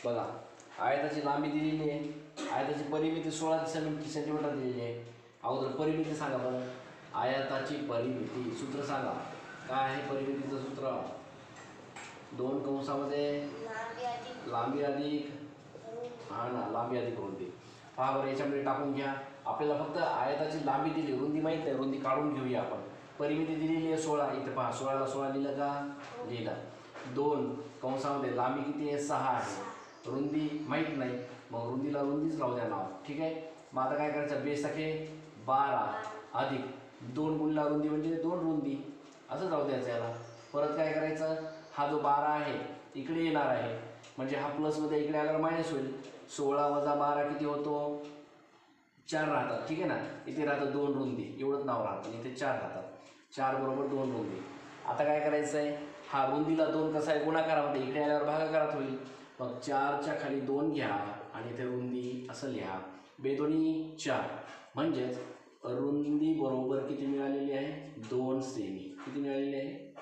बघा, आयताची लांबी दिलेली आहे, आयताची परिमिती 16 सेंटीमीटर दिलेली आहे. अगोदर परिमिती सांगा बरं. आयताची परिमिती सूत्र सांगा. काय आहे परिमितीचं सूत्र? 2 कंसामध्ये लांबी अधिक लांबी अधिक रुंदी. पहा बरं, याच्यामध्ये टाकून घ्या. आपल्याला फक्त आयताची लांबी दिली, रुंदी माहीत आहे, रुंदी काढून घेऊया आपण. परिमिती दिलेली आहे 16, इथे पहा 16ला 16 लिहिलं का? लिहिलं. 2 कंसामध्ये लांबी किती आहे? 6 आहे. रुंदी माहीत नाही, मग रुंदीला रुंदीच राहू द्या नाव. ठीक आहे. मग आता काय करायचं? बेस सखे 12 अधिक 2 गुणला रुंदी म्हणजे 2 रुंदी, असं राहू द्यायचं याला. परत काय करायचं? हा जो 12 आहे इकडे येणार आहे, म्हणजे हा प्लसमध्ये इकडे आल्यावर मायनस होईल. 16 वजा 12 किती होतो? 4 राहतात. ठीक आहे ना. इथे राहतं 2 रुंदी, एवढंच नाव राहतं. इथे 4 राहतात. 4 बरोबर 2 रुंदी. आता काय करायचं आहे? हा रुंदीला 2 कसा आहे? गुणाकारामध्ये, इकडे आल्यावर भागाकारात होईल. मग 4च्या खाली 2 घ्या आणि इथे रुंदी असं लिहा. बेदोनी 4, म्हणजेच रुंदी बरोबर किती मिळालेली आहे? 2 सेमी. किती मिळालेली आहे?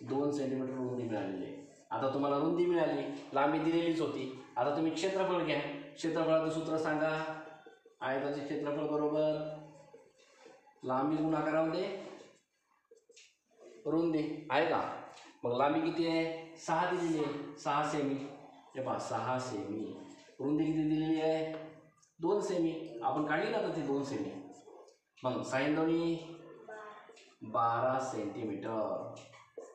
2 सेंटीमीटर रुंदी मिळालेली आहे. आता तुम्हाला रुंदी मिळाली, लांबी दिलेलीच होती. आता तुम्ही क्षेत्रफळ घ्या. क्षेत्रफळाचं सूत्र सांगा. आयताचे क्षेत्रफळ बरोबर लांबी गुणाकारामध्ये रुंदी आहे का? मग लांबी किती आहे? 6 दिलेली आहे, 6 सेमी. हे पहा 6 सेमी. रुंदी किती दिलेली आहे? 2 सेमी. आपण काढली ना तर ती 2 सेमी. मग 6 दोन्ही 12 सेंटीमीटर.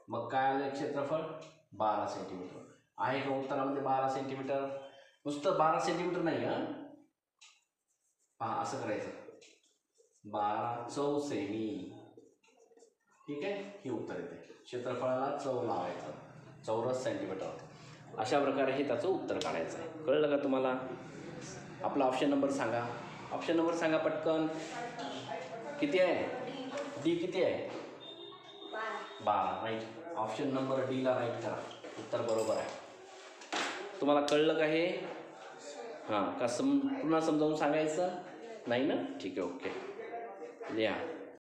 मग काय आलं क्षेत्रफळ? 12 सेंटीमीटर. आहे का उत्तरामध्ये 12 सेंटीमीटर? नुसतं 12 सेंटीमीटर नाही हां. पहा असं करायचं, 12 चौ सेमी. ठीक आहे. हे उत्तर येते. क्षेत्रफळाला चौ लावायचं, चौरस सेंटीमीटर. अशा प्रकारे हे त्याचं उत्तर काढायचं आहे. कळलं का तुम्हाला? आपला ऑप्शन नंबर सांगा. ऑप्शन नंबर सांगा पटकन. किती आहे? डी किती आहे? 12. राईट. ऑप्शन नंबर डीला राईट करा. उत्तर बरोबर आहे. तुम्हाला कळलं का हे? हां का? पुन्हा समजावून सांगायचं नाही ना? ठीक आहे. ओके. लिहा.